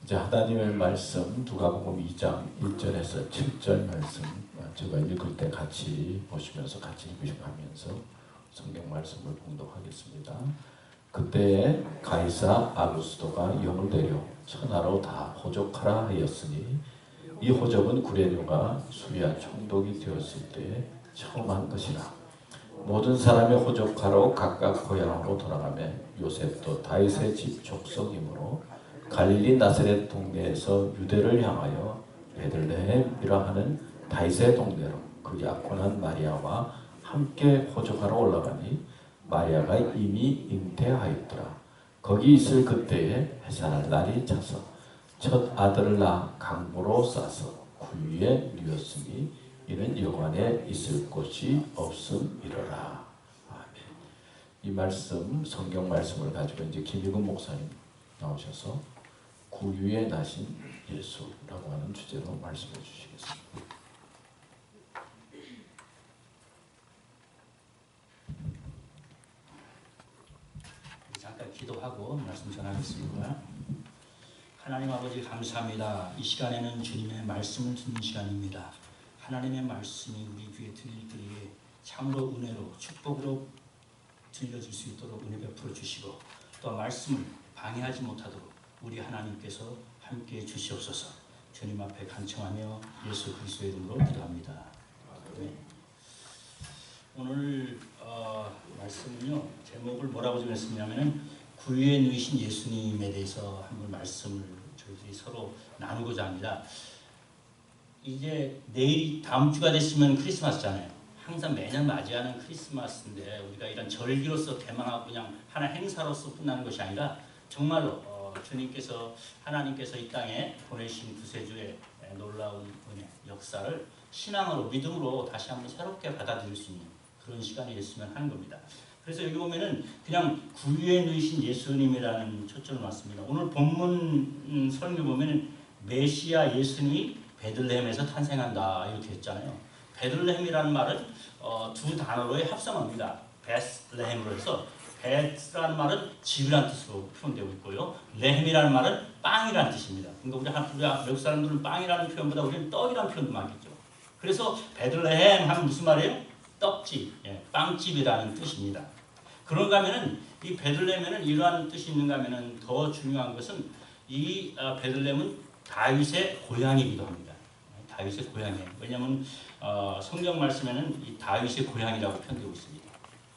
이제 하나님의 말씀 누가복음 2장 1절에서 7절 말씀 제가 읽을 때 같이 보시면서 같이 읽으시면서 성경 말씀을 봉독하겠습니다. 그때 가이사 아구스도가 영을 내려 천하로 다 호적하라 하였으니 이 호적은 구레뇨가 수리한 총독이 되었을 때 처음 한 것이라. 모든 사람이 호적하러 각각 고향으로 돌아가며 요셉도 다윗의 집 족속이므로 갈릴리 나사렛 동네에서 유대를 향하여 베들레헴이라 하는 다윗의 동네로 그 약혼한 마리아와 함께 호적하러 올라가니 마리아가 이미 잉태하였더라. 거기 있을 그때에 해산할 날이 차서 첫 아들을 낳아 강보로 싸서 구유에 누웠으니 이는 여관에 있을 곳이 없음이러라. 아멘. 이 말씀 성경 말씀을 가지고 이제 김희근 목사님 나오셔서 구유에 나신 예수라고 하는 주제로 말씀해 주시겠습니다. 잠깐 기도하고 말씀 전하겠습니다. 하나님 아버지 감사합니다. 이 시간에는 주님의 말씀을 듣는 시간입니다. 하나님의 말씀이 우리 귀에 들릴 때에 참으로 은혜로 축복으로 들려줄 수 있도록 은혜 베풀어 주시고 또 말씀을 방해하지 못하도록 우리 하나님께서 함께해 주시옵소서. 주님 앞에 간청하며 예수 그리스도의 이름으로 기도합니다. 네. 오늘 말씀은요, 제목을 뭐라고 정했습니다면은 구유에 누이신 예수님에 대해서 한번 말씀을 저희들이 서로 나누고자 합니다. 이제 내일 다음 주가 됐으면 크리스마스잖아요. 항상 매년 맞이하는 크리스마스인데 우리가 이런 절기로서 개망하고 그냥 하나 행사로서 끝나는 것이 아니라 정말로 주님께서 하나님께서 이 땅에 보내신 구세주의 놀라운 은혜 역사를 신앙으로 믿음으로 다시 한번 새롭게 받아들일 수 있는 그런 시간이 됐으면 하는 겁니다. 그래서 여기 보면은 그냥 구유에 누이신 예수님이라는 초점을 놨습니다. 오늘 본문 설명 보면은 메시아 예수님이 베들레헴에서 탄생한다 이렇게 했잖아요. 베들레헴이라는 말은 두 단어로의 합성어입니다. 베슬레헴으로 해서 베스라는 말은 집이라는 뜻으로 표현되고 있고요. 레헴이라는 말은 빵이라는 뜻입니다. 그러니까 우리 외국 사람들은 빵이라는 표현보다 우리는 떡이라는 표현도 많겠죠. 그래서 베들레헴 하면 무슨 말이에요? 떡집, 빵집이라는 뜻입니다. 그런가 하면은 이 베들레헴에는 이러한 뜻이 있는가 하면은 더 중요한 것은 이 베들레헴은 다윗의 고향이기도 합니다. 다윗의 고향이에요. 왜냐하면 성경 말씀에는 이 다윗의 고향이라고 표현되고 있습니다.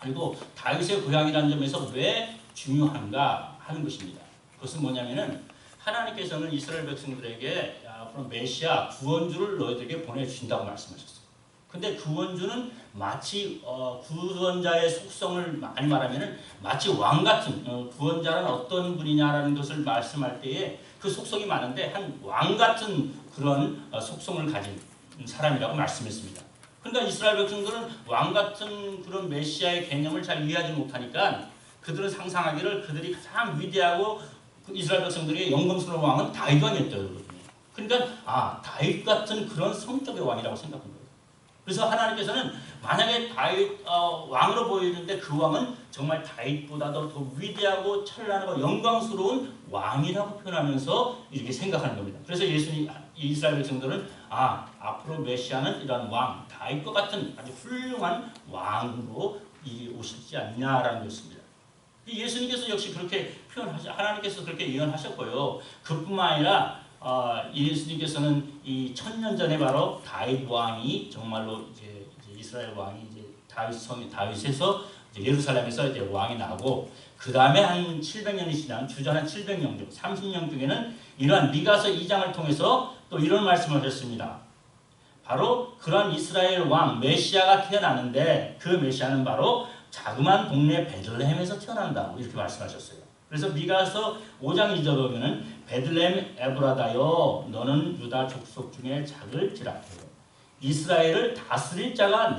그리고 다윗의 고향이라는 점에서 왜 중요한가 하는 것입니다. 그것은 뭐냐면은 하나님께서는 이스라엘 백성들에게 앞으로 메시아 구원주를 너희들에게 보내주신다고 말씀하셨어요. 근데 구원주는 마치 구원자의 속성을 많이 말하면은 마치 왕 같은 구원자는 어떤 분이냐라는 것을 말씀할 때에 그 속성이 많은데 한 왕 같은 그런 속성을 가진 사람이라고 말씀했습니다. 그러니까 이스라엘 백성들은 왕 같은 그런 메시아의 개념을 잘 이해하지 못하니까 그들은 상상하기를 그들이 가장 위대하고 이스라엘 백성들의 영광스러운 왕은 다윗 왕이었거든요. 그러니까 다윗 같은 그런 성적의 왕이라고 생각한 거예요. 그래서 하나님께서는 만약에 다윗 왕으로 보이는데 그 왕은 정말 다윗보다도 더 위대하고 찬란하고 영광스러운 왕이라고 표현하면서 이렇게 생각하는 겁니다. 그래서 이스라엘 백성들은 앞으로 메시아는 이런 왕, 다윗과 같은 아주 훌륭한 왕으로 오시지 않냐라는 것입니다. 예수님께서 역시 그렇게 하나님께서 그렇게 예언하셨고요. 그뿐만 아니라 예수님께서는 이 1000년 전에 바로 다윗 왕이 정말로 이제 이스라엘 왕이 이제 다윗에서 이제 예루살렘에서 이제 왕이 나고 그 다음에 한 700년이 지난 주전 한 700년 중 30년 중에는 이러한 미가서 2장을 통해서 또 이런 말씀을 하셨습니다. 바로 그런 이스라엘 왕 메시아가 태어나는데 그 메시아는 바로 자그마한 동네 베들레헴에서 태어난다고 이렇게 말씀하셨어요. 그래서 미가서 5장 2절 보면은 베들레헴 에브라다여 너는 유다 족속 중에 작을지라 이스라엘을 다스릴 자가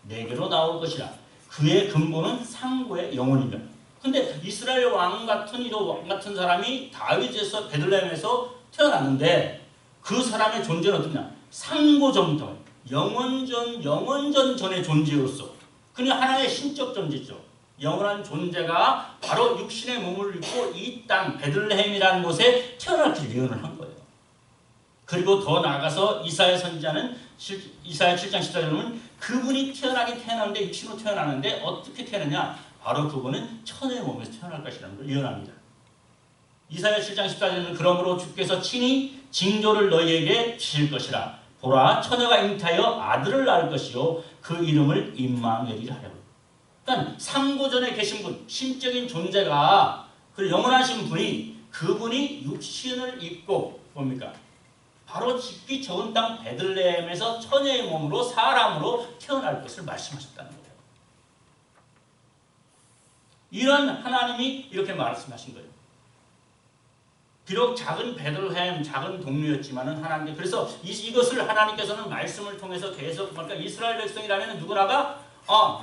내게로 나올 것이라 그의 근본은 상고의 영혼이며. 근데 이스라엘 왕 같은 사람이 다윗에서 베들레헴에서 태어났는데 그 사람의 존재는 어떠냐? 상고 전부터 영원전 전의 존재로서 그냥 하나의 신적 존재죠. 영원한 존재가 바로 육신의 몸을 입고 이 땅 베들레헴이라는 곳에 태어날 길 예언을 한 거예요. 그리고 더 나아가서 이사야 선지자는 이사야 7장 14절에 보면 그분이 태어나긴 태어났는데 육신으로 태어나는데 어떻게 태어나냐? 바로 그분은 처녀의 몸에서 태어날 것이라는 걸 예언합니다. 이사야 7장 14절에는 그러므로 주께서 친히 징조를 너희에게 주실 것이라. 보라 처녀가 잉태하여 아들을 낳을 것이요 그 이름을 임마누엘이라 하라고. 그러니까 상고전에 계신 분, 신적인 존재가 그 영원하신 분이 그분이 육신을 입고 뭡니까? 바로 짓기 적은 땅 베들레헴에서 처녀의 몸으로 사람으로 태어날 것을 말씀하셨다는 거예요. 이런 하나님이 이렇게 말씀하신 거예요. 비록 작은 베들레헴, 작은 동료였지만은 하나님께 그래서 이것을 하나님께서는 말씀을 통해서 계속 그러니까 이스라엘 백성이라면 누구나가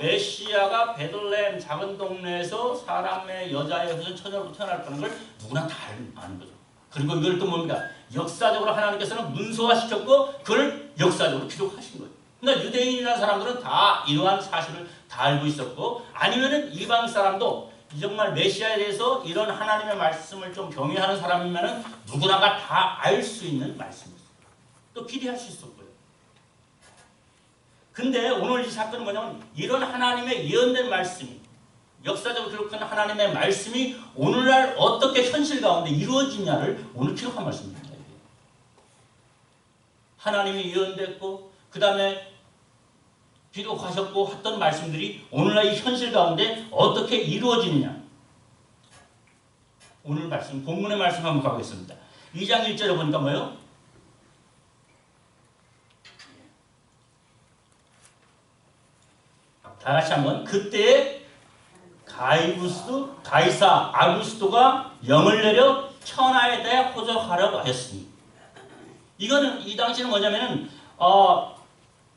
메시아가 베들레헴 작은 동네에서 사람의 여자의 무슨 처녀로 태어날 거라는 걸 누구나 다 아는 거죠. 그리고 이걸 또 뭡니까? 역사적으로 하나님께서는 문서화시켰고 그걸 역사적으로 기록하신 거예요. 그러니까 유대인이라는 사람들은 다 이러한 사실을 다 알고 있었고 아니면은 이방 사람도 정말 메시아에 대해서 이런 하나님의 말씀을 좀 경외하는 사람이면은 누구나가 다 알 수 있는 말씀이었어요. 또 기대할 수 있었고요. 근데 오늘 이 사건은 뭐냐면 이런 하나님의 예언된 말씀이 역사적으로 기록한 하나님의 말씀이 오늘날 어떻게 현실 가운데 이루어지냐를 오늘 기록한 말씀입니다. 하나님이 예언됐고 그 다음에 기록하셨고 했던 말씀들이 오늘날 이 현실 가운데 어떻게 이루어지느냐. 오늘 말씀, 본문의 말씀 한번 가보겠습니다. 2장 1절에 보니까 뭐예요? 다 같이 한번. 그때 가이사 아구스토가 영을 내려 천하에 대해 호적하려고 하였으니 이거는 이 당시는 뭐냐면은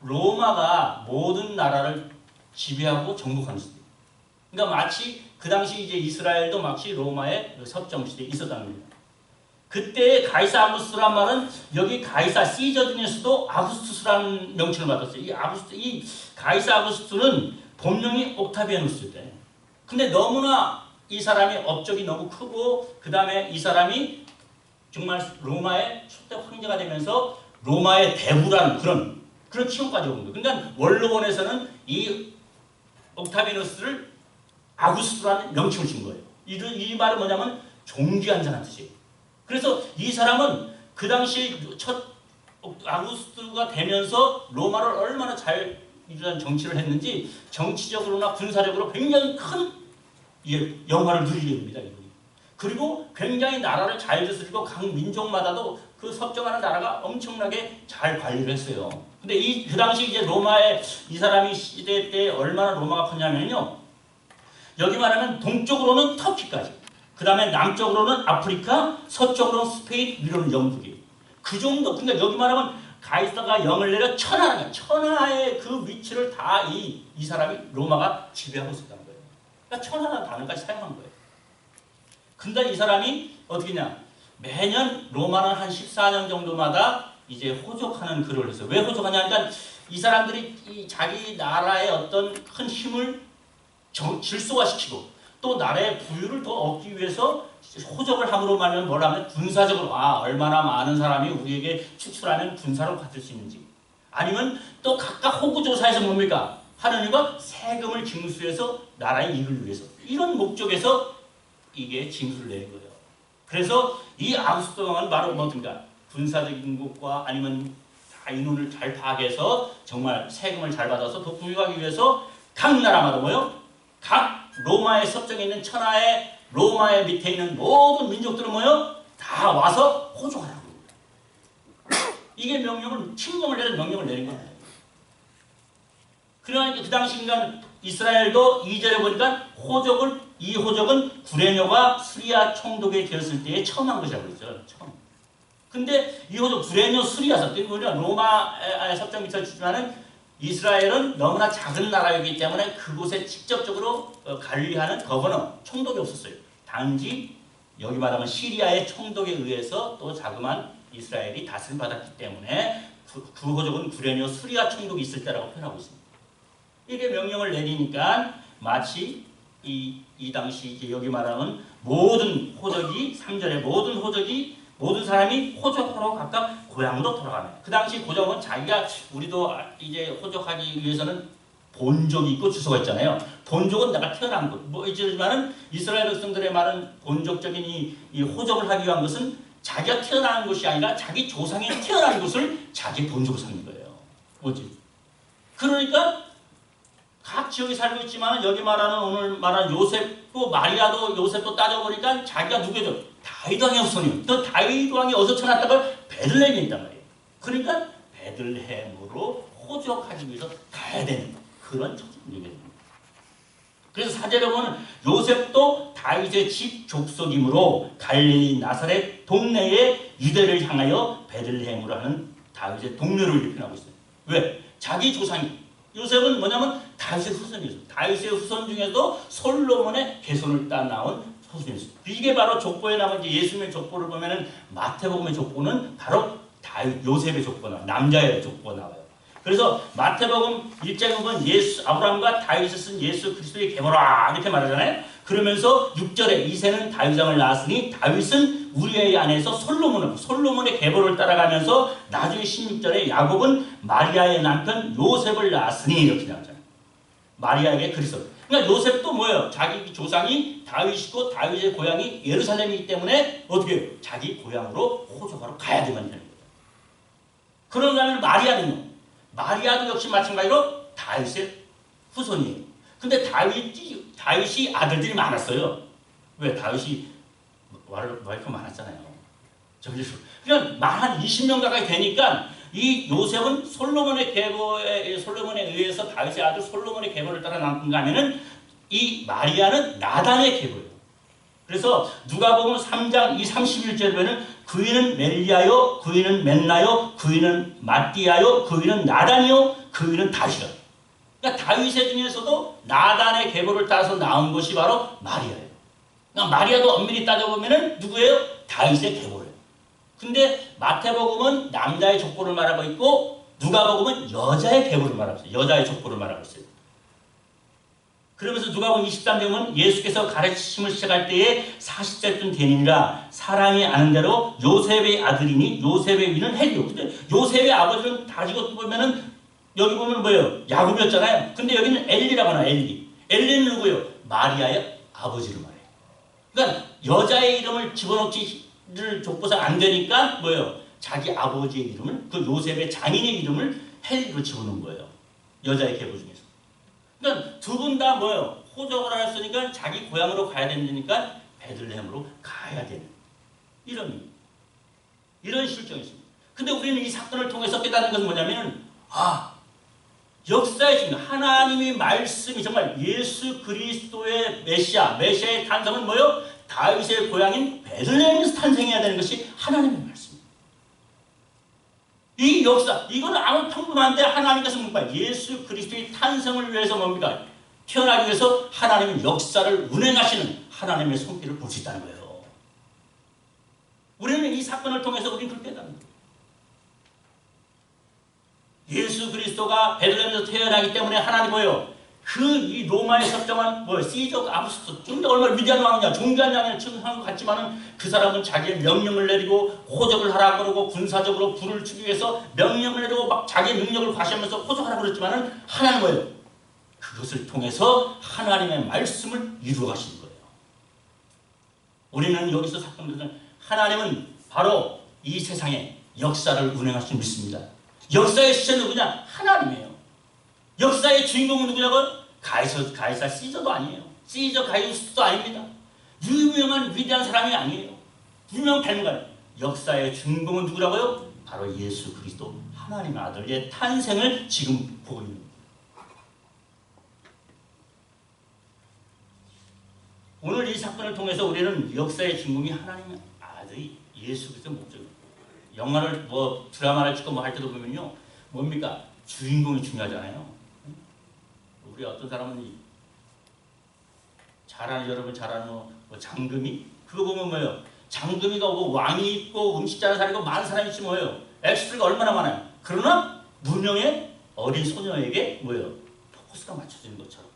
로마가 모든 나라를 지배하고 정복하는 시대. 그러니까 마치 그 당시 이제 이스라엘도 마치 로마의 섭정 시대에 있었다는 겁니다. 그때 가이사 아구스토란 말은 여기 가이사 시저 중에서도 아구스투스라는 명칭을 받았어요. 이 가이사 아구스토는 본명이 옥타비아누스였대. 근데 너무나 이 사람이 업적이 너무 크고 그 다음에 이 사람이 정말 로마의 초대 황제가 되면서 로마의 대부라는 그런 취급까지 온 거예요. 그러니까 원로본에서는 이 옥타비아누스를 아구스토라는 명칭을 준 거예요. 이 말은 뭐냐면 존귀한 자라는 뜻이에요. 그래서 이 사람은 그 당시 첫 아구스토가 되면서 로마를 얼마나 잘 이러한 정치를 했는지 정치적으로나 군사적으로 굉장히 큰 영화를 누리게 됩니다. 이분이. 그리고 굉장히 나라를 잘 다스리고 각 민족마다도 그 섭정하는 나라가 엄청나게 잘 관리를 했어요. 근데 그 당시 이제 로마의 이 사람이 시대 때 얼마나 로마가 컸냐면요. 여기 말하면 동쪽으로는 터키까지, 그 다음에 남쪽으로는 아프리카, 서쪽으로는 스페인, 위로는 영국이. 그 정도. 근데 여기 말하면 가이사가 영을 내려 천하의 그 위치를 다 이 사람이 로마가 지배하고 있었다는 거예요. 그러니까 천하라는 단어까지 사용한 거예요. 근데 이 사람이 어떻게 냐 매년 로마는 한 14년 정도마다 이제 호적하는 글을 했어요. 왜 호적하냐? 그러니까 이 사람들이 이 자기 나라의 어떤 큰 힘을 질소화시키고 또 나라의 부유를 더 얻기 위해서 호적을 함으로 말하면 뭘 하면 군사적으로 얼마나 많은 사람이 우리에게 축출하면 군사로 받을 수 있는지 아니면 또 각각 호구조사에서 뭡니까? 하느님과 세금을 징수해서 나라의 이익을 위해서 이런 목적에서 이게 징수를 내는 거예요. 그래서 이 아구스토 왕은 바로 뭐든가 군사적인 것과 아니면 다 인원을 잘 파악해서 정말 세금을 잘 받아서 더 부유하기 위해서 각 나라마다 뭐요? 각 로마의 섭정에 있는 천하의 로마의 밑에 있는 모든 민족들은 뭐요? 다 와서 호적하라고 합니다. 이게 칙령을 내는 명령을 내린 거예요. 그러니까 그 당시 인간 이스라엘도 2절에 보니까 이 호적은 구레뇨가 수리아 총독이 되었을 때에 처음 한 것이라고 그랬죠. 처음. 근데 이 호적 구레뇨 수리아 섭정, 로마의 섭정 밑에 있지만은 이스라엘은 너무나 작은 나라이기 때문에 그곳에 직접적으로 관리하는 거버너, 총독이 없었어요. 단지 여기 말하면 시리아의 총독에 의해서 또 자그마한 이스라엘이 다스림 받았기 때문에 그 호적은 구레뇨 수리아 총독이 있을 때라고 표현하고 있습니다. 이게 명령을 내리니까 마치 이 당시 이제 여기 말하는 모든 호적이 3절에 모든 호적이 모든 사람이 호적으로 각각 고향으로 돌아가네. 그 당시 고정은 자기가 우리도 이제 호적하기 위해서는 본족이 있고 주소가 있잖아요. 본족은 내가 태어난 곳. 뭐 이지만은 이스라엘 백성들의 말은 본족적인 이 호적을 하기 위한 것은 자기가 태어난 곳이 아니라 자기 조상이 태어난 곳을 자기 본족으로 삼는 거예요. 뭐지? 그러니까 각 지역에 살고 있지만 여기 말하는 오늘 말하는 요셉도 마리아도 요셉도 따져보니까 자기가 누구죠? 다윗 왕의 후손이에요. 또 다윗 왕이 어디서 태어났다가 베들레헴에 있단 말이에요. 그러니까 베들레헴으로 호적하기 위해서 가야 되는 그런 척입니다. 그래서 사제를 보면 요셉도 다윗의 집 족속이므로 갈릴리 나사렛 동네에 유대를 향하여 베들레헴으로 하는 다윗의 동료를 표현하고 있어요. 왜? 자기 조상이 요셉은 뭐냐면 다윗의 후손이었어요. 다윗의 후손 중에도 솔로몬의 계손을 따 나온 후손이었어요. 이게 바로 족보에 나온 예수님의 족보를 보면은 마태복음의 족보는 바로 다윗 요셉의 족보가 나와요. 남자의 족보가 나와요. 그래서 마태복음 1장에 보면 아브라함과 다윗을 쓴 예수 그리스도의 계보라 이렇게 말하잖아요. 그러면서 6절에 이새는 다윗 왕을 낳았으니 다윗은 우리의 아내에서 솔로몬의 계보를 따라가면서 나중에 16절에 야곱은 마리아의 남편 요셉을 낳았으니 이렇게 나오잖아요. 마리아에게 그리스도. 그러니까 요셉도 뭐예요? 자기 조상이 다윗이고 다윗의 고향이 예루살렘이기 때문에 어떻게 해요? 자기 고향으로 호적하러 가야 되는 거예요. 그런가 하면 마리아도 역시 마찬가지로 다윗의 후손이에요. 근데 다윗이 아들들이 많았어요. 왜? 다윗이 와이프가 많았잖아요. 그냥 한 20명 가까이 되니까 이 요셉은 솔로몬에 의해서 다윗의 아들 솔로몬의 계보를 따라 낳는가 하면은 이 마리아는 나단의 계보예요. 그래서 누가복음 3장 31절에 보면 그이는 멜리아요, 그이는 맨나요, 그이는 마띠아요, 그이는 나단이요, 그이는 다시라. 그러니까 다윗의 중에서도 나단의 계보를 따라서 나온 것이 바로 마리아예요. 그러니까 마리아도 엄밀히 따져보면 누구예요? 다윗의 계보예요. 근데 마태복음은 남자의 족보를 말하고 있고 누가복음은 여자의 계보를 말하고 있어요. 여자의 족보를 말하고 있어요. 그러면서 누가복음 23장에 보면 예수께서 가르치심을 시작할 때에 40세쯤 되니라 사람이 아는 대로 요셉의 아들이니 요셉의 위는 헬리요. 근데 요셉의 아버지는 다지고 보면은 여기 보면 뭐예요? 야곱이었잖아요. 근데 여기는 엘리라고 하나 엘리. 엘리는 누구예요? 마리아의 아버지를 말해요. 그러니까 여자의 이름을 집어넣기를 족보상 안 되니까 뭐예요? 자기 아버지의 이름을 그 요셉의 장인의 이름을 헬리로 집어넣은 거예요. 여자의 계보 중에서. 그러니까 두 분 다 뭐예요? 호적을 하였으니까 자기 고향으로 가야 되니까 베들레헴으로 가야 되는 이런 실정이 있습니다. 근데 우리는 이 사건을 통해서 깨닫는 것은 뭐냐면 역사의 중요 하나님의 말씀이 정말 예수 그리스도의 메시아의 탄생은 뭐예요? 다윗의 고향인 베들레헴에서 탄생해야 되는 것이 하나님의 말씀입니다. 이 역사, 이거는 아무 평범한데 하나님께서 뭡니까? 예수 그리스도의 탄생을 위해서 뭡니까? 태어나기 위해서 하나님은 역사를 운행하시는 하나님의 손길을 볼 수 있다는 거예요. 우리는 이 사건을 통해서 우리는 그렇게 깨닫는 예수 그리스도가 베들레헴에서 태어나기 때문에 하나님 뭐예요? 이 로마에 설정한 시저 아구스토스 좀 더 얼마나 위대한 왕이냐 존귀한 왕이냐 칭송한 것 같지만은 그 사람은 자기의 명령을 내리고 호적을 하라 그러고 군사적으로 불을 추기 위해서 명령을 내리고 막 자기의 능력을 과시하면서 호적하라 그랬지만은 하나님 뭐예요? 그것을 통해서 하나님의 말씀을 이루어 가시는 거예요. 우리는 여기서 사건들은 하나님은 바로 이 세상에 역사를 운행하시는 믿습니다. 역사의 주체는 누구냐? 하나님이에요. 역사의 주인공은 누구냐고? 가이사 시저도 아니에요. 시저 가이우스도 아닙니다. 유명한 위대한 사람이 아니에요. 유명한 발명가. 역사의 주인공은 누구라고요? 바로 예수 그리스도 하나님의 아들의 탄생을 지금 보고 있는 겁니다. 오늘 이 사건을 통해서 우리는 역사의 주인공이 하나님의 아들이 예수 그리스도 목적입니다. 영화를 드라마를 찍고 할 때도 보면요. 뭡니까? 주인공이 중요하잖아요. 우리 어떤 사람은 여러분 잘 아는 장금이? 그거 보면 뭐예요? 장금이가 오고 왕이 있고 음식 잘하는 사람이고 많은 사람이 있지 뭐예요? 엑스트라가 얼마나 많아요? 그러나 무명의 어린 소녀에게 뭐예요? 포커스가 맞춰지는 것처럼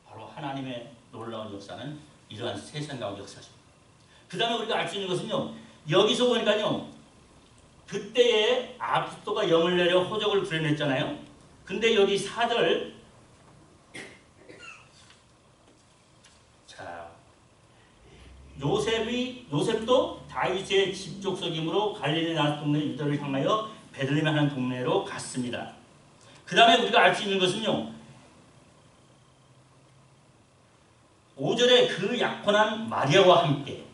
바로 하나님의 놀라운 역사는 이러한 세상 가운데 역사십니다. 그 다음에 우리가 알 수 있는 것은요, 여기서 보니까요, 그때에 아비토가 영을 내려 호적을 구려냈잖아요. 근데 여기 4절, 자, 요셉도 다윗의 집족속이므로 갈릴리 나라 동네 유다를 향하여 베들레헴 하는 동네로 갔습니다. 그 다음에 우리가 알 수 있는 것은요, 5절에 그 약혼한 마리아와 함께,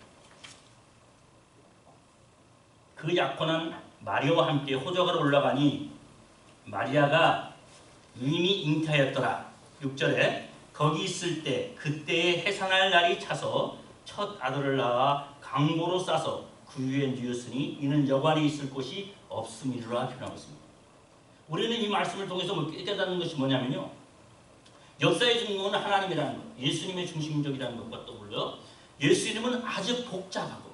그 약혼한 마리아와 함께 호적으로 올라가니 마리아가 이미 잉태하였더라. 6절에 거기 있을 때 그때의 해산할 날이 차서 첫 아들을 낳아 강보로 싸서 그 위에 뉘었으니 이는 여관에 있을 곳이 없음이라 표현하고 있습니다. 우리는 이 말씀을 통해서 깨닫는 것이 뭐냐면요, 역사의 중심은 하나님이라는 것, 예수님의 중심적이라는 것과 떠올려 예수님은 아주 복잡하고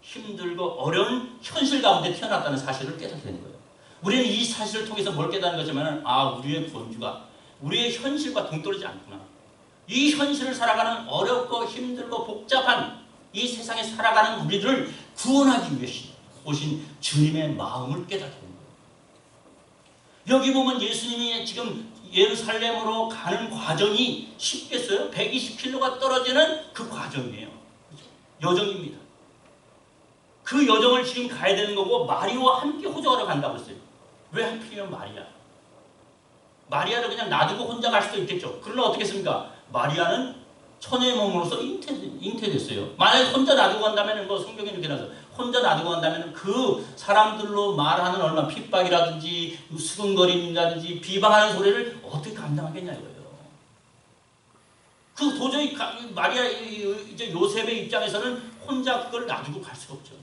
힘들고 어려운 현실 가운데 태어났다는 사실을 깨닫게 되는 거예요. 우리는 이 사실을 통해서 뭘 깨닫는 거지만, 우리의 구원주가 우리의 현실과 동떨어지지 않구나. 이 현실을 살아가는 어렵고 힘들고 복잡한 이 세상에 살아가는 우리를 구원하기 위해 오신 주님의 마음을 깨닫게 되는 거예요. 여기 보면 예수님이 지금 예루살렘으로 가는 과정이 쉽겠어요? 120km가 떨어지는 그 과정이에요. 여정입니다. 그 여정을 지금 가야 되는 거고 마리아와 함께 호적하러 간다고 했어요. 왜 하필이면 마리아? 마리아를 그냥 놔두고 혼자 갈 수도 있겠죠. 그러나 어떻게 했습니까? 마리아는 처녀의 몸으로서 잉태됐어요. 만약에 혼자 놔두고 간다면, 성경에 이렇게 나와서 혼자 놔두고 간다면 그 사람들로 말하는 얼마나 핍박이라든지 수근거림이라든지 비방하는 소리를 어떻게 감당하겠냐 이거예요. 그 도저히 마리아, 이제 요셉의 입장에서는 혼자 그걸 놔두고 갈 수가 없죠.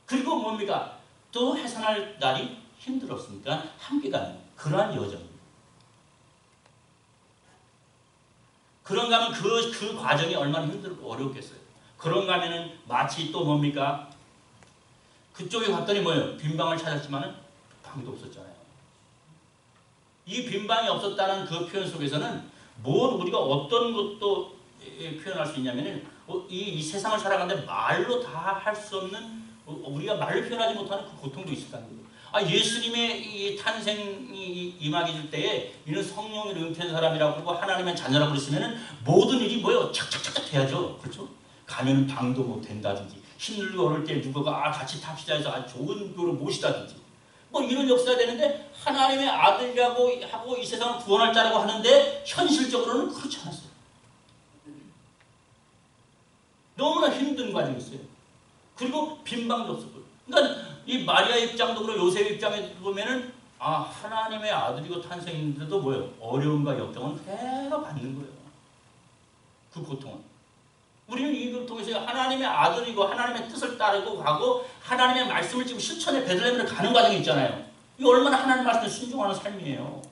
그리고 뭡니까? 또 해산할 날이 힘들었으니까 함께 가는 그러한 여정입니다. 그런가 하면 그 과정이 얼마나 힘들고 어려웠겠어요. 그런가 하면은 마치 또 뭡니까? 그쪽에 갔더니 뭐예요? 빈방을 찾았지만은 방도 없었잖아요. 이 빈방이 없었다는 그 표현 속에서는 우리가 어떤 것도 표현할 수 있냐면은 이 세상을 살아가는데 말로 다 할 수 없는, 우리가 말로 표현하지 못하는 그 고통도 있었다는 거예요. 예수님의 이 탄생이 임하게 될 때에 이는 성령으로 잉태된 사람이라고 그러고 하나님의 자녀라고 그랬으면 모든 일이 뭐예요? 착착착착 돼야죠. 그렇죠? 가면 방도 못 된다든지, 힘들고 어릴 때 누가 같이 탑시다 해서 아주 좋은 교로 모시다든지, 이런 역사가 되는데 하나님의 아들이라고 하고 이 세상을 구원할 자라고 하는데 현실적으로는 그렇지 않았어요. 너무나 힘든 과정이었어요. 그리고 빈방도 없었고요. 그러니까 이 마리아 입장도 그렇고 요셉 입장에 보면은 하나님의 아들이고 탄생했는데도 뭐예요? 어려움과 역경은 계속 받는 거예요. 그 고통은. 우리는 이걸 통해서 하나님의 아들이고 하나님의 뜻을 따르고 가고 하나님의 말씀을 지금 실천해 베들레헴으로 가는 과정이 있잖아요. 이거 얼마나 하나님의 말씀에 순종하는 삶이에요.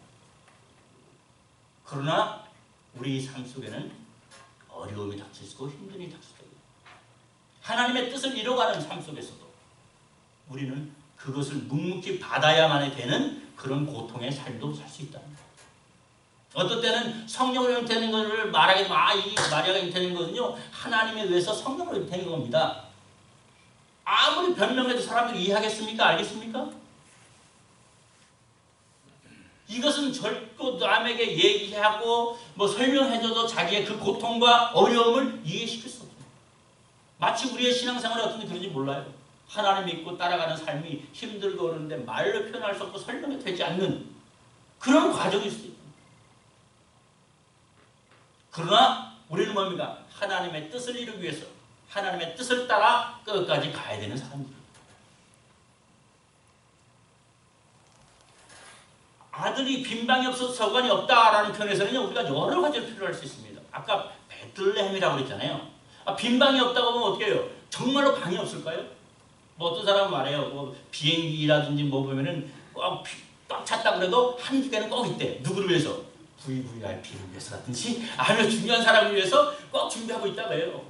그러나 우리 삶 속에는 어려움이 닥칠 수 있고 힘듦이 닥칠 수 있고 하나님의 뜻을 이뤄가는 삶 속에서도 우리는 그것을 묵묵히 받아야만 되는 그런 고통의 삶도 살 수 있다는 거예요. 어떤 때는 성령으로 잉태되는 것을 말하게 되면 이 마리아가 잉태된 것은요 하나님에 의해서 성령으로 잉태된 겁니다. 아무리 변명해도 사람들이 이해하겠습니까? 알겠습니까? 이것은 절대 남에게 얘기하고 설명해줘도 자기의 그 고통과 어려움을 이해시킬 수 없습니다. 마치 우리의 신앙생활이 어떤지 그런지 몰라요. 하나님 믿고 따라가는 삶이 힘들고 그러는데 말로 표현할 수 없고 설명이 되지 않는 그런 과정일 수 있습니다. 그러나 우리는 뭡니까? 하나님의 뜻을 이루기 위해서 하나님의 뜻을 따라 끝까지 가야 되는 사람들입니다. 아들이 빈방이 없어서 서관이 없다라는 표현에서는 우리가 여러 가지를 필요할 수 있습니다. 아까 베들레헴이라고 그랬잖아요. 빈방이 없다고 하면 어떻게 해요? 정말로 방이 없을까요? 어떤 사람은 말해요. 비행기라든지 보면은 꽉 찼다 그래도 한두 개는 꼭 있대. 누구를 위해서? VVIP를 위해서라든지 아니면 중요한 사람을 위해서 꼭 준비하고 있다고 해요.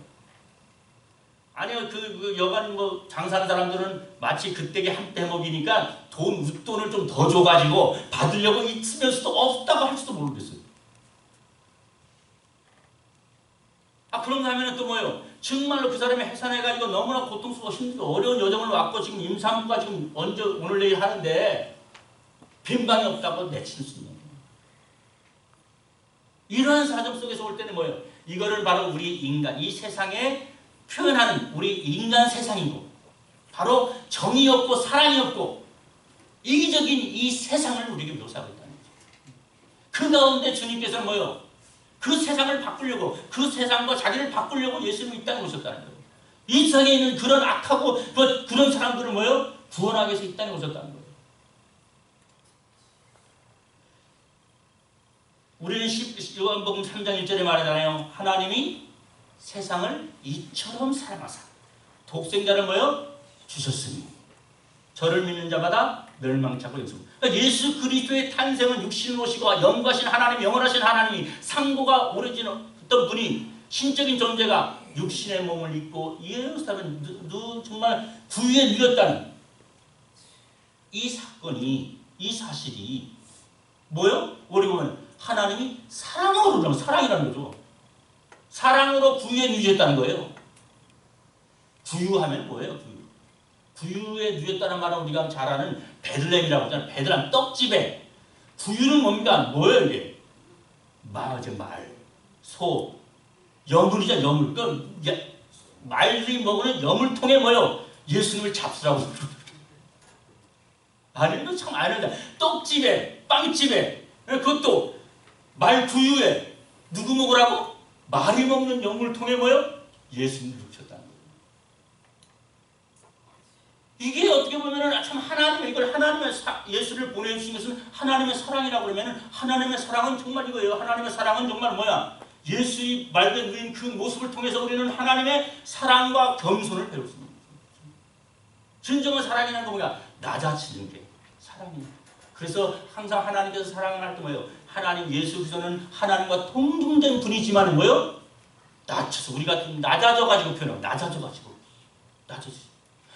아니요, 그 여간 장사하는 사람들은 마치 그때의 한 대목이니까 웃돈을 좀 더 줘가지고 받으려고 있으면서도 없다고 할지도 모르겠어요. 그런가 하면 또 뭐예요? 정말로 그 사람이 해산해가지고 너무나 고통스럽고 힘들고 어려운 여정을 왔고 지금 임산부가 지금 언제 오늘 내일 하는데 빈방이 없다고 내치는 수 있는 거예요. 이러한 사정 속에서 올 때는 뭐예요? 이거를 바로 우리 인간, 이 세상에 표현하는 우리 인간 세상이고 바로 정이 없고 사랑이 없고 이기적인 이 세상을 우리에게 묘사하고 있다는 거죠. 그 가운데 주님께서는 뭐예요? 그 세상을 바꾸려고 그 세상과 자기를 바꾸려고 예수님이 이 땅에 오셨다는 거예요. 이 세상에 있는 그런 악하고 그런 사람들을 뭐예요? 구원하기 위해서 이 땅에 오셨다는 거예요. 우리는 요한복음 3장 1절에 말하잖아요. 하나님이 세상을 이처럼 사랑하사 독생자를 뭐예요? 주셨으니 저를 믿는 자마다 멸망치 않고 영생. 그러니까 예수 그리스도의 탄생은 육신을 오시고 영과신 하나님, 영원하신 하나님이 상고가 오래진 어떤 분이 신적인 존재가 육신의 몸을 입고 예루살렘 정말 구유에 누렸다는 이 사건이, 이 사실이 뭐예요? 우리 보면 하나님이 사랑으로, 사랑이라는 거죠. 사랑으로 구유에 누렸다는 거예요. 구유하면 뭐예요? 구유에 누렸다는 말은 우리가 잘 아는 베들레헴이라고 하잖아요. 베들레헴 떡집에 구유는 뭡니까? 뭐예요 이게? 말, 소, 여물이죠. 여물. 그러니까 말들이 먹는 여물통에 뭐예요? 예수님을 잡수라고. 아니 이거 참 아는데 떡집에, 빵집에, 그것도 말 구유에 누구 먹으라고? 말이 먹는 여물통에 뭐예요? 예수님을 눕혔다는 거예요. 이게 어떻게 보면은 참 하나님의 이걸 하나님의 예수를 보내주신 것은 하나님의 사랑이라고 그러면은 하나님의 사랑은 정말 이거예요. 하나님의 사랑은 정말 뭐야? 예수의 말에 누인 그 모습을 통해서 우리는 하나님의 사랑과 겸손을 배울 수 있는 거죠. 진정한 사랑이라는 건 뭐야? 낮아지는 게 사랑이에요. 그래서 항상 하나님께서 사랑을 할 때 뭐예요? 하나님 예수 그리스도는 하나님과 동등된 분이지만 뭐예요? 낮춰서 우리가 낮아져가지고 표현하고 낮아져가지고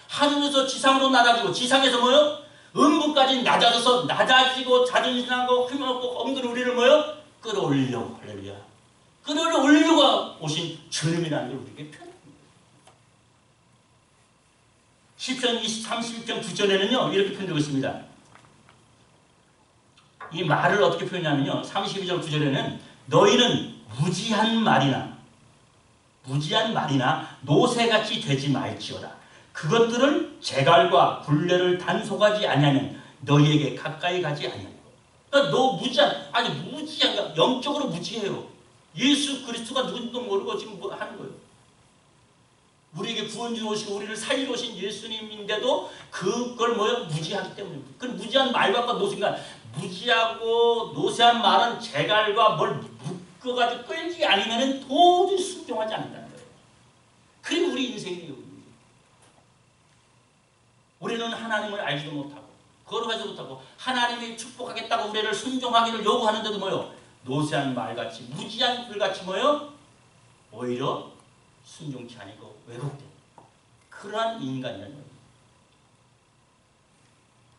하늘에서 지상으로 낮아지고 지상에서 뭐예요? 음부까지 낮아져서 낮아지고 자존심하고 힘없고 없는 우리를 뭐예요? 끌어올리려고 할렐루야. 끌어올리려고 오신 주님이라는 걸 우리에게 표현합니다. 시편 31편 9절에는요 이렇게 표현되고 있습니다. 이 말을 어떻게 표현하냐면요 32절 9절에는 너희는 무지한 말이나 노새같이 되지 말지어다. 그것들은 재갈과 굴레를 단속하지 아니하면 너희에게 가까이 가지 아니하고. 그러니까 너 무지한 영적으로 무지해요. 예수 그리스도가 누군지도 모르고 지금 뭐 하는 거예요. 우리에게 구원 주러 오시고 우리를 살리러 오신 예수님인데도 그걸 뭐예요? 무지하기 때문에. 그 무지한 말과 노새가 무지하고 노새한 말은 재갈과 뭘 묶어가지고 끌지 아니면 도저히 순종하지 않는다는 거예요. 그리고 우리 인생이에요. 우리는 하나님을 알지도 못하고 거룩하지도 못하고 하나님이 축복하겠다고 우리를 순종하기를 요구하는데도 뭐요? 노새한 말같이 무지한 불같이 뭐요? 오히려 순종치 아니고 왜곡된 그러한 인간이라는 거예요.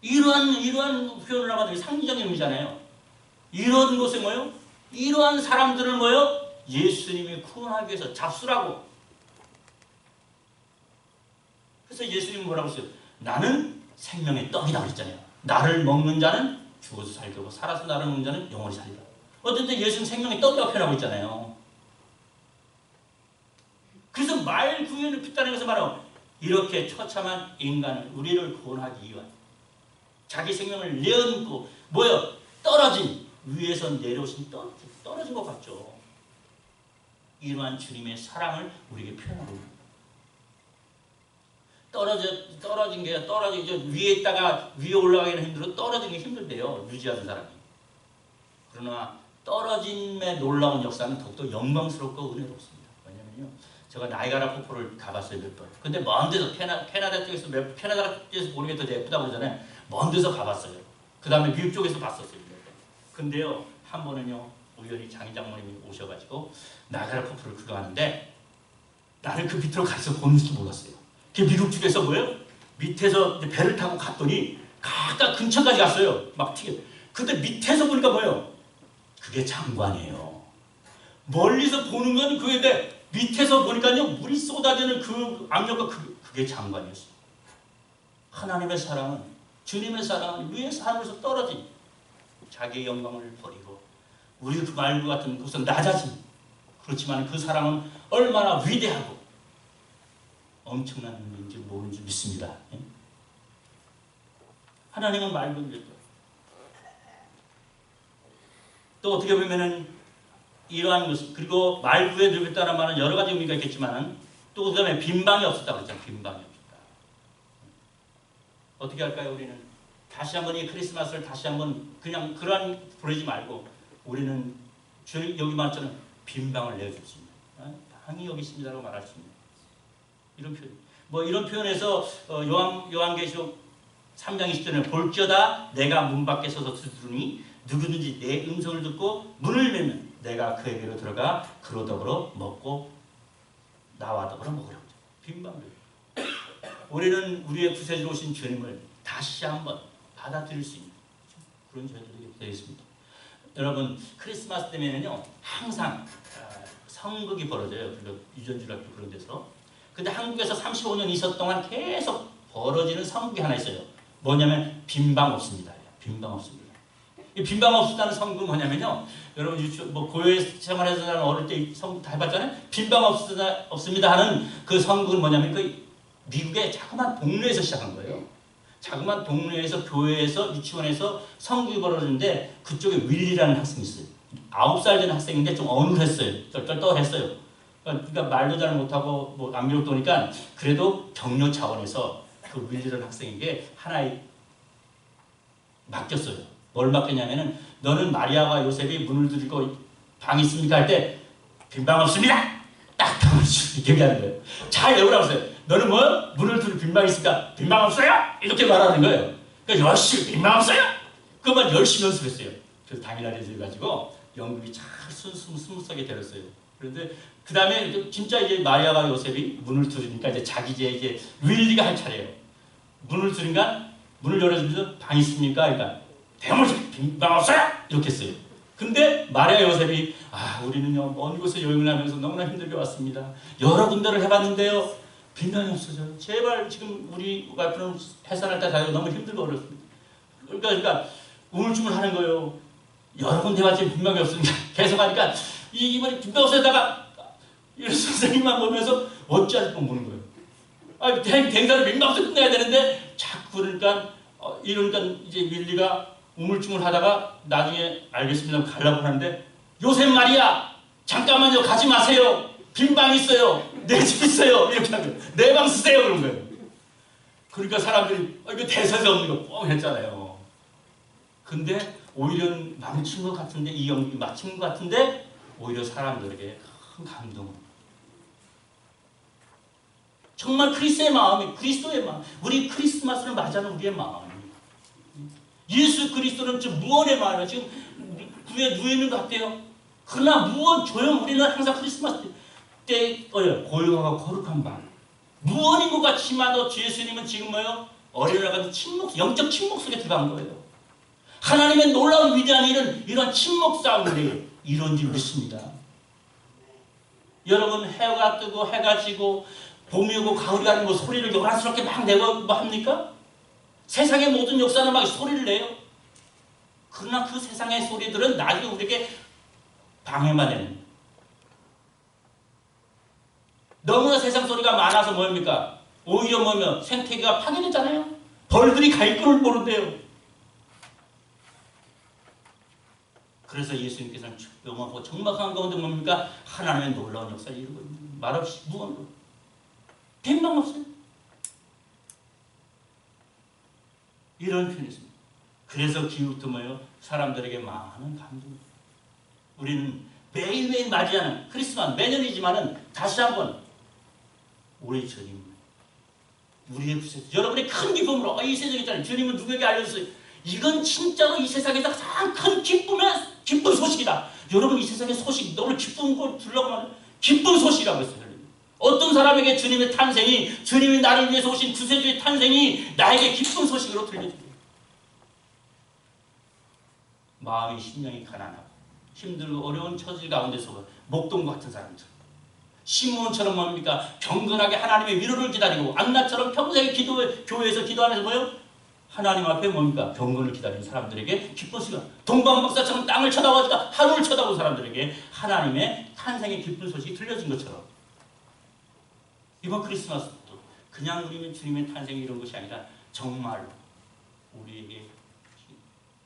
이러한 표현을 하면 상징적인 의미잖아요. 이런 것에 뭐요? 이러한 사람들을 뭐요? 예수님이 구원하기 위해서 잡수라고. 그래서 예수님이 뭐라고 했어요? 나는 생명의 떡이다 그랬잖아요. 나를 먹는 자는 죽어서 살고 살아서 나를 먹는 자는 영원히 살리라. 어쨌든 예수는 생명의 떡이라고 표현하고 있잖아요. 그래서 말 구현을 pis다는 것은 바로 이렇게 처참한 인간을 우리를 구원하기 위한 자기 생명을 내어놓고 뭐요? 떨어진 위에서 내려오신 떨어진 것 같죠. 이러한 주님의 사랑을 우리에게 표현하고 있습니다. 떨어진 게 위에 있다가 위에 올라가기는 힘들어 떨어지는 게 힘들대요. 유지하는 사람이. 그러나 떨어짐의 놀라운 역사는 더욱더 영광스럽고 은혜롭습니다. 왜냐면요, 제가 나이가라 폭포를 가봤어요 몇 번. 근데 먼 데서 캐나다 쪽에서 보는 게 더 예쁘다고 그러잖아요. 먼 데서 가봤어요. 그 다음에 미국 쪽에서 봤었어요. 근데요 한 번은요 우연히 장인 장모님이 오셔가지고 나이가라 폭포를 구경하는데 나는 그 밑으로 가서 보는 줄 몰랐어요. 그 미국 쪽에서 뭐예요? 밑에서 이제 배를 타고 갔더니 가까 근처까지 갔어요. 막 튀게. 근데 밑에서 보니까 뭐예요? 그게 장관이에요. 멀리서 보는 건 그게인데 밑에서 보니까요 물이 쏟아지는 그 압력과 그게 장관이었어요. 하나님의 사랑은, 주님의 사랑은 위에서 하늘에서 떨어진 자기의 영광을 버리고 우리 그 말과 같은 곳은 낮아진, 그렇지만 그 사랑은 얼마나 위대하고 엄청난 의미인지 모르는지 믿습니다. 하나님은 말도 또 어떻게 보면은 이러한 것을, 그리고 말구에 늙었다는 말은 여러 가지 의미가 있겠지만 또 그다음에 빈방이 없었다 그랬잖아요. 빈방이 없었다. 어떻게 할까요? 우리는 다시 한번 이 크리스마스를 다시 한번 그냥 그러한 부르지 말고 우리는 여기 말처럼 빈방을 내어줬습니다. 방이 여기 있습니다라고 말할 수 있는 이런 표현. 뭐 이런 표현에서 요한계시록 3장 20절에 볼지어다 내가 문 밖에 서서 두드리니 누구든지 내 음성을 듣고 문을 열면 내가 그에게로 들어가 그로 더불어 먹고 나와 더불어 먹으라고. 빈방을. 우리는 우리의 구세주로 오신 주님을 다시 한번 받아들일 수 있는 그런 저희들이 되겠습니다. 여러분 크리스마스 때면은요 항상 성극이 벌어져요. 그리고 유전주학교 그런 데서. 근데 한국에서 35년 있었던 동안 계속 벌어지는 성극이 하나 있어요. 뭐냐면 빈방 없습니다. 빈방 없습니다. 이 빈방 없다는 성극은 뭐냐면요. 여러분 뭐 고요 생활에서 나는 어릴 때 성극 다 해봤잖아요. 빈방 없습니다 하는 그 성극은 뭐냐면 그 미국의 자그마한 동네에서 시작한 거예요. 자그마한 동네에서 교회에서 유치원에서 성극이 벌어지는데 그쪽에 윌리라는 학생이 있어요. 9살 된 학생인데 좀 어눌했어요. 쩔쩔떨했어요. 그러니까 말도 잘 못하고 뭐 안미력도 오니까 그래도 격려 차원에서 그 윌리라는 학생에게 하나의 맡겼어요. 뭘 맡겼냐면은 너는 마리아와 요셉이 문을 두드리고 방 있습니까? 할 때 빈방 없습니다. 딱 이렇게 얘기하는 거예요. 잘 외우라고 했어요. 너는 뭐 문을 두드리고 빈방 있습니까? 빈방 없어요? 이렇게 말하는 거예요. 그러니까 열심히 빈방 없어요? 그것만 열심히 연습했어요. 그래서 당일날 해가지고 연극이 잘 스무스하게 되었어요. 그런데 그 다음에 진짜 이제 마리아와 요셉이 문을 두드리니까 이제 자기 이제 윌리가 할 차례예요. 문을 두드리니까 문을 열어주면서 방 있습니까? 그러니까 대문이 빈방 없어요? 이렇게 했어요. 근데 마리아 요셉이 우리는요 먼 곳에 여행을 하면서 너무나 힘들게 왔습니다. 여러 군데를 해봤는데요 빈방이 없어져요. 제발 지금 우리 와이프는 해산할 때 가요. 너무 힘들고 어렵습니다. 그러니까 우물쭈물 하는 거예요. 여러 군데 해봤지만 빈방이 없습니다. 계속 하니까 이번에 빈방 없어다가 선생님만 보면서 어찌할 뻔 보는 거예요. 댕사를 빈방 없어 끝내야 되는데 자꾸 그러니까 이제 윌리가 우물쭈물 하다가 나중에 알겠습니다 가려고 하는데 요셉 말이야 잠깐만요 가지 마세요. 빈방 있어요. 내 집 있어요. 이렇게 하는 거예요. 내 방 쓰세요 그런 거예요. 그러니까 사람들이 이거 대사가 없는 거 뻥 했잖아요. 근데 오히려 망친 것 같은데 이 연극이 마친 것 같은데 오히려 사람들에게 큰 감동을. 정말 그리스도의 마음이 그리스도의 마음. 우리 크리스마스를 맞이하는 우리의 마음. 예수 그리스도는 지금 무언의 마음이에요. 지금 구에 누워 있는 것 같아요. 그러나 무언 조용 우리는 항상 크리스마스 때 고요하고 거룩한 밤. 무언인 것 같지만도 주 예수님은 지금 뭐예요? 어린아이가 침묵, 영적 침묵 속에 들어간 거예요. 하나님의 놀라운 위대한 일은 이런 침묵 싸움인데 이런 줄 믿습니다. 여러분 해가 뜨고 해가 지고 봄이 오고 가을이 가는 뭐 소리를 요란스럽게 막 내고 뭐 합니까? 세상의 모든 역사는 막 소리를 내요. 그러나 그 세상의 소리들은 나중에 우리에게 방해만 해요. 너무나 세상 소리가 많아서 뭡니까? 오히려 뭐면 생태계가 파괴됐잖아요. 벌들이 갈 길을 모른대요. 그래서 예수님께서는 영원하고 정막한 가운데 뭡니까? 하나님의 놀라운 역사를 이루고 있는 말없이 무언으로 빈방 없어요. 이런 표현이 있습니다. 그래서 기후부터 뭐예요? 사람들에게 많은 감동. 우리는 매일매일 맞이하는 크리스마스 매년이지만은 다시 한번 우리 주님, 우리의 구세주, 여러분의 큰 기쁨으로 이 세상에 있잖아요. 주님은 누구에게 알려줬어요? 이건 진짜로 이 세상에서 가장 큰 기쁜 소식이다. 여러분 이 세상의 소식 너무 기쁜 걸 주려고 하면 기쁜 소식이라고 했어요. 어떤 사람에게 주님의 탄생이, 주님이 나를 위해서 오신 구세주의 탄생이 나에게 기쁜 소식으로 들려줘요. 마음이 심령이 가난하고 힘들고 어려운 처지 가운데서 목동 같은 사람들, 시므온처럼 뭡니까? 경건하게 하나님의 위로를 기다리고 안나처럼 평생에 교회에서 기도하면서 뭐요? 하나님 앞에 뭡니까? 경건을 기다리는 사람들에게 기쁜 시간. 동방박사처럼 땅을 쳐다보지도 하늘을 쳐다보는 사람들에게 하나님의 탄생의 기쁜 소식이 들려진 것처럼 이번 크리스마스도 그냥 우리는 주님의 탄생이 이런 것이 아니라 정말 우리에게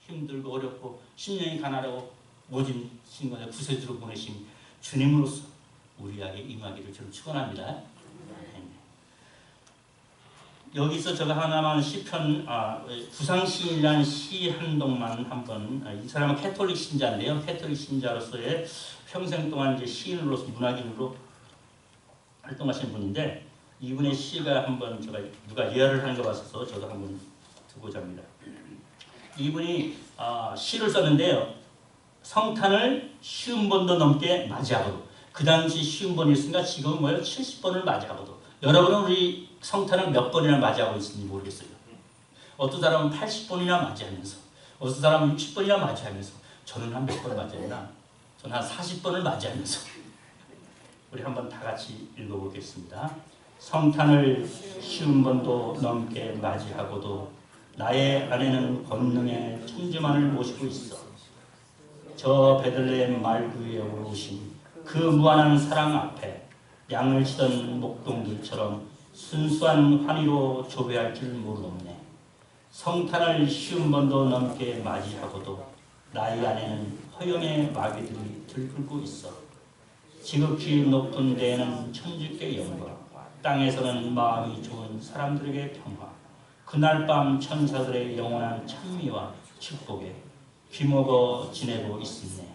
힘들고 어렵고 심령이 가난하고 모진 신간에 구세주로 보내신 주님으로서 우리에게 임하기를 저는 축원합니다. 여기서 제가 하나만 시편 구상시인이라는 시 한 동만 한번 이 사람은 캐톨릭 신자인데요. 캐톨릭 신자로서의 평생 동안 이제 시인으로서 문학인으로 활동하시는 분인데 이분의 시가 한번 제가 누가 예언을 하는 거 봤어서 저도 한번 두고자 합니다. 이분이 시를 썼는데요. 성탄을 50번도 넘게 맞이하고도 그 당시 50번이었으니까 지금 뭐예요? 70번을 맞이하고도 여러분은 우리 성탄을 몇 번이나 맞이하고 있는지 모르겠어요. 어떤 사람은 80번이나 맞이하면서 어떤 사람은 60번이나 맞이하면서 저는 한 몇 번 맞이했나? 저는 한 40번을 맞이하면서 우리 한번 다 같이 읽어보겠습니다. 성탄을 50번도 넘게 맞이하고도 나의 아내는 권능의 천주만을 모시고 있어. 저 베들레헴 말구에 오르신 그 무한한 사랑 앞에 양을 치던 목동들처럼 순수한 환희로 조배할 줄 모르겠네. 성탄을 50번도 넘게 맞이하고도 나의 안에는 허영의 마귀들이 들끓고 있어. 지극히 높은 데에는 천주께 영광, 땅에서는 마음이 좋은 사람들에게 평화, 그날 밤 천사들의 영원한 찬미와 축복에 귀먹어 지내고 있었네.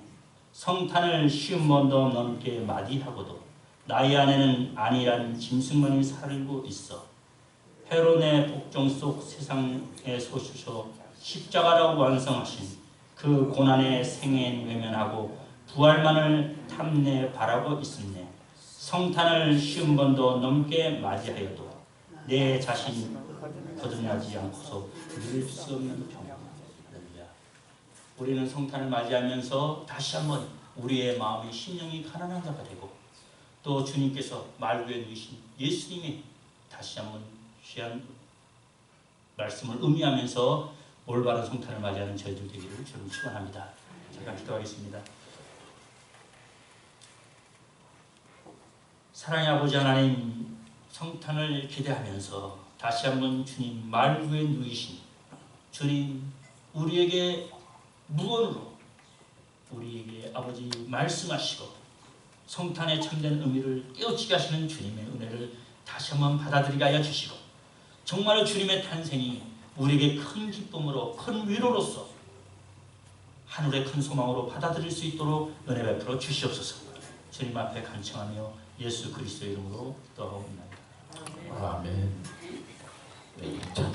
성탄을 50번도 넘게 맞이하고도 나의 안에는 안이란 짐승만이 살고 있어. 헤롯의 복종 속 세상에 소수셔 십자가라고 완성하신 그 고난의 생애 외면하고 부활만을 탐내 바라고 있었네. 성탄을 50번도 넘게 맞이하여도 내 자신 거듭나지 않고서 누릴 수 없는 평화. 우리는 성탄을 맞이하면서 다시 한번 우리의 마음이 심령이 가난한 자가 되고 또 주님께서 말구에 누이신 예수님이 다시 한번 귀한 말씀을 의미하면서 올바른 성탄을 맞이하는 저희들 되기를 저는 축원합니다. 잠깐 기도하겠습니다. 사랑의 아버지 하나님, 성탄을 기대하면서 다시 한번 주님 말구에 누이신 주님 우리에게 무언으로 우리에게 아버지 말씀하시고 성탄의 참된 의미를 깨우치게 하시는 주님의 은혜를 다시 한번 받아들이게 하여 주시고 정말 주님의 탄생이 우리에게 큰 기쁨으로 큰 위로로서 하늘의 큰 소망으로 받아들일 수 있도록 은혜 베풀어 주시옵소서. 주님 앞에 간청하며 예수 그리스도의 이름으로 기도하옵나이다. 아멘.